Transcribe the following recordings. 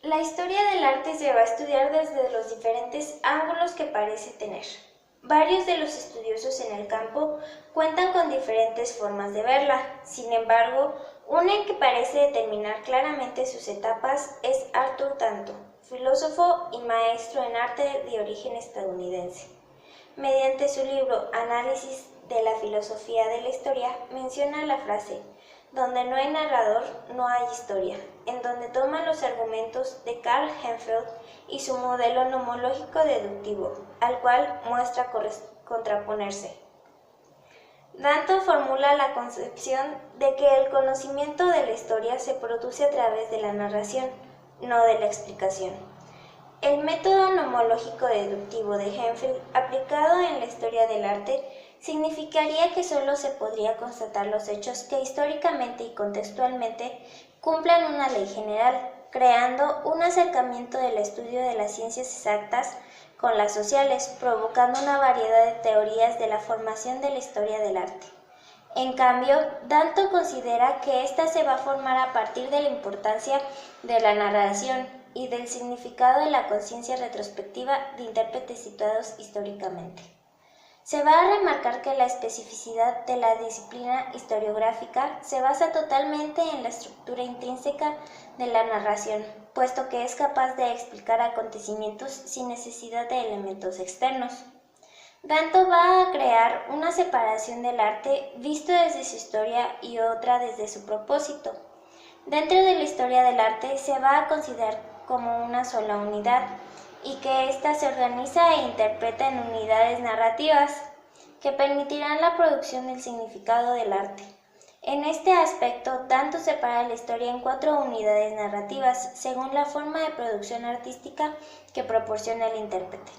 La historia del arte se va a estudiar desde los diferentes ángulos que parece tener. Varios de los estudiosos en el campo cuentan con diferentes formas de verla. Sin embargo, una que parece determinar claramente sus etapas es Arthur Danto, filósofo y maestro en arte de origen estadounidense. Mediante su libro Análisis de la filosofía de la historia, menciona la frase: donde no hay narrador, no hay historia, en donde toma los argumentos de Carl Hempfeld y su modelo nomológico deductivo, al cual muestra contraponerse. Danto formula la concepción de que el conocimiento de la historia se produce a través de la narración, no de la explicación. El método nomológico deductivo de Hempfeld, aplicado en la historia del arte, significaría que solo se podría constatar los hechos que históricamente y contextualmente cumplan una ley general, creando un acercamiento del estudio de las ciencias exactas con las sociales, provocando una variedad de teorías de la formación de la historia del arte. En cambio, Danto considera que ésta se va a formar a partir de la importancia de la narración y del significado de la conciencia retrospectiva de intérpretes situados históricamente. Se va a remarcar que la especificidad de la disciplina historiográfica se basa totalmente en la estructura intrínseca de la narración, puesto que es capaz de explicar acontecimientos sin necesidad de elementos externos. Danto va a crear una separación del arte visto desde su historia y otra desde su propósito. Dentro de la historia del arte se va a considerar como una sola unidad y que ésta se organiza e interpreta en unidades narrativas que permitirán la producción del significado del arte. En este aspecto, Danto separa la historia en 4 unidades narrativas según la forma de producción artística que proporciona el intérprete.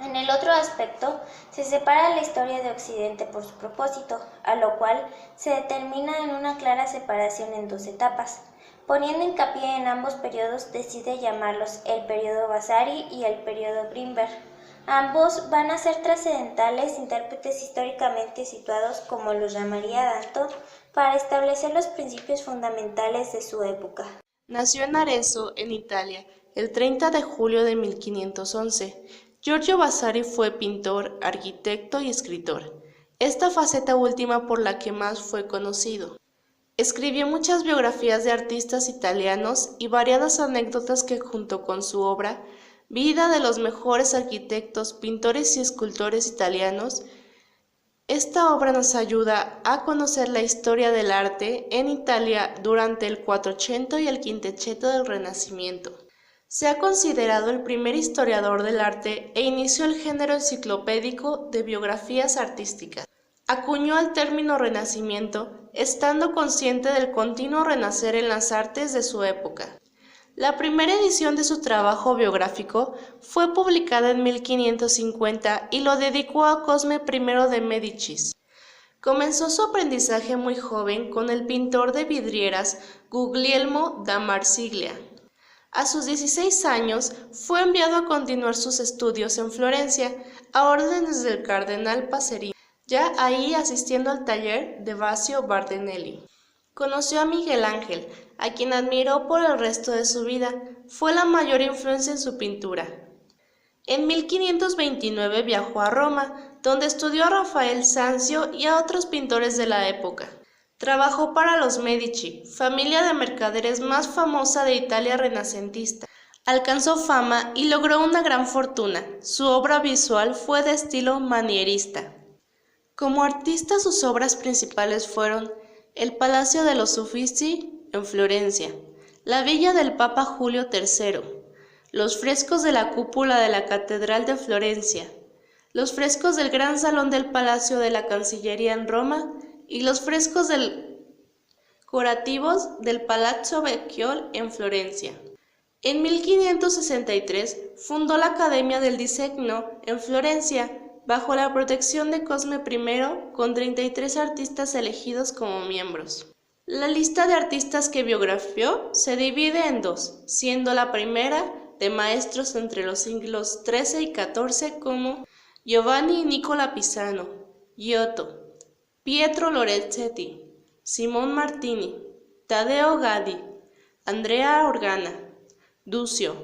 En el otro aspecto, se separa la historia de Occidente por su propósito, a lo cual se determina en una clara separación en 2 etapas. Poniendo hincapié en ambos periodos, decide llamarlos el periodo Vasari y el periodo Grinberg. Ambos van a ser trascendentales intérpretes históricamente situados, como los llamaría Danto, para establecer los principios fundamentales de su época. Nació en Arezzo, en Italia, el 30 de julio de 1511. Giorgio Vasari fue pintor, arquitecto y escritor, esta faceta última por la que más fue conocido. Escribió muchas biografías de artistas italianos y variadas anécdotas que, junto con su obra Vida de los mejores arquitectos, pintores y escultores italianos, esta obra nos ayuda a conocer la historia del arte en Italia durante el Quattrocento y el Quinquecento del Renacimiento. Se ha considerado el primer historiador del arte e inició el género enciclopédico de biografías artísticas. Acuñó el término Renacimiento, estando consciente del continuo renacer en las artes de su época. La primera edición de su trabajo biográfico fue publicada en 1550 y lo dedicó a Cosme I de Médicis. Comenzó su aprendizaje muy joven con el pintor de vidrieras Guglielmo da Marsiglia. A sus 16 años fue enviado a continuar sus estudios en Florencia a órdenes del cardenal Pacerini, ya ahí asistiendo al taller de Baccio Bardinelli. Conoció a Miguel Ángel, a quien admiró por el resto de su vida. Fue la mayor influencia en su pintura. En 1529 viajó a Roma, donde estudió a Rafael Sanzio y a otros pintores de la época. Trabajó para los Medici, familia de mercaderes más famosa de Italia renacentista. Alcanzó fama y logró una gran fortuna. Su obra visual fue de estilo manierista. Como artista, sus obras principales fueron el Palacio de los Uffizi en Florencia, la Villa del Papa Julio III, los frescos de la cúpula de la Catedral de Florencia, los frescos del Gran Salón del Palacio de la Cancillería en Roma y los frescos decorativos del Palazzo Vecchio en Florencia. En 1563 fundó la Academia del Disegno en Florencia, bajo la protección de Cosme I, con 33 artistas elegidos como miembros. La lista de artistas que biografió se divide en 2, siendo la primera de maestros entre los siglos XIII y XIV como Giovanni Nicola Pisano, Giotto, Pietro Lorenzetti, Simone Martini, Taddeo Gaddi, Andrea Organa, Duccio,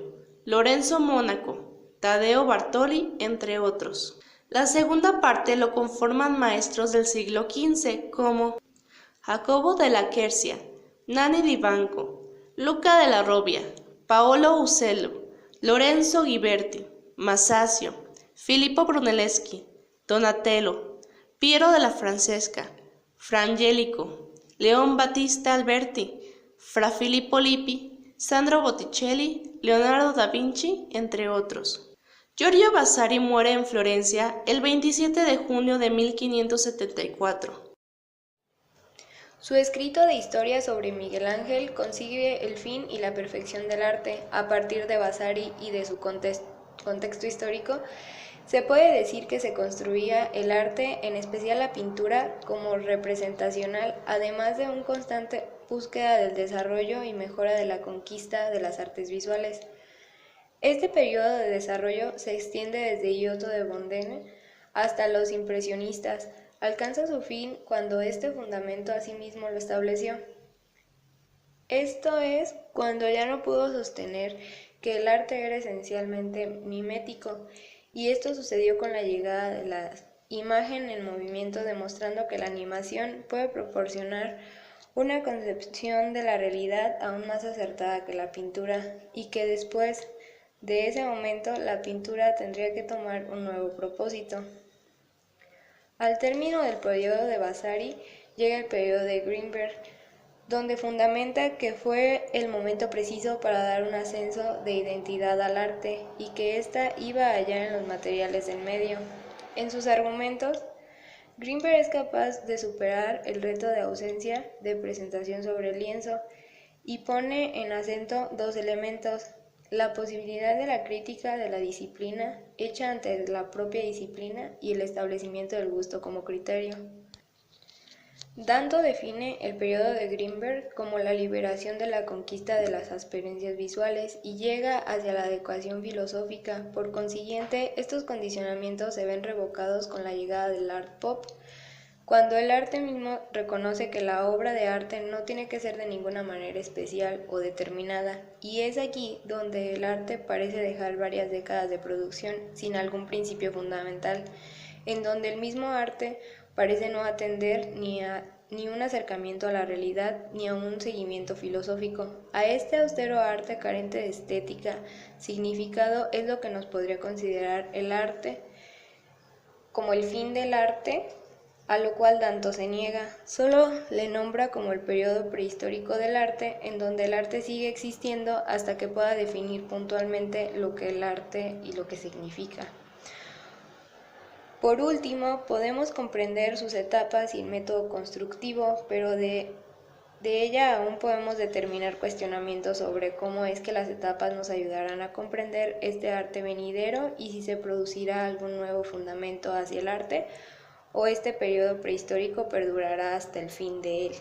Lorenzo Mónaco, Taddeo Bartoli, entre otros. La segunda parte lo conforman maestros del siglo XV como Jacobo della Quercia, Nanni di Banco, Luca della Robbia, Paolo Usello, Lorenzo Ghiberti, Masaccio, Filippo Brunelleschi, Donatello, Piero della Francesca, Fra Angelico, Leon Battista Alberti, Fra Filippo Lippi, Sandro Botticelli, Leonardo da Vinci, entre otros. Giorgio Vasari muere en Florencia el 27 de junio de 1574. Su escrito de historia sobre Miguel Ángel consigue el fin y la perfección del arte a partir de Vasari y de su contexto histórico. Se puede decir que se construía el arte, en especial la pintura, como representacional, además de una constante búsqueda del desarrollo y mejora de la conquista de las artes visuales. Este periodo de desarrollo se extiende desde Giotto de Bondone hasta los impresionistas. Alcanza su fin cuando este fundamento asimismo lo estableció. Esto es, cuando ya no pudo sostener que el arte era esencialmente mimético, y esto sucedió con la llegada de la imagen en movimiento, demostrando que la animación puede proporcionar una concepción de la realidad aún más acertada que la pintura, y que después de ese momento la pintura tendría que tomar un nuevo propósito. Al término del periodo de Vasari llega el periodo de Greenberg, donde fundamenta que fue el momento preciso para dar un ascenso de identidad al arte y que ésta iba a hallar en los materiales del medio. En sus argumentos, Greenberg es capaz de superar el reto de ausencia de presentación sobre el lienzo y pone en acento dos elementos: la posibilidad de la crítica de la disciplina hecha ante la propia disciplina y el establecimiento del gusto como criterio. Danto define el periodo de Greenberg como la liberación de la conquista de las experiencias visuales y llega hacia la adecuación filosófica. Por consiguiente, estos condicionamientos se ven revocados con la llegada del art pop, cuando el arte mismo reconoce que la obra de arte no tiene que ser de ninguna manera especial o determinada, y es aquí donde el arte parece dejar varias décadas de producción sin algún principio fundamental, en donde el mismo arte parece no atender ni un acercamiento a la realidad ni a un seguimiento filosófico. A este austero arte carente de estética, significado, es lo que nos podría considerar el arte como el fin del arte, a lo cual Danto se niega. Solo le nombra como el periodo prehistórico del arte, en donde el arte sigue existiendo hasta que pueda definir puntualmente lo que es el arte y lo que significa. Por último, podemos comprender sus etapas y el método constructivo, pero de ella aún podemos determinar cuestionamientos sobre cómo es que las etapas nos ayudarán a comprender este arte venidero y si se producirá algún nuevo fundamento hacia el arte, o este periodo prehistórico perdurará hasta el fin de él.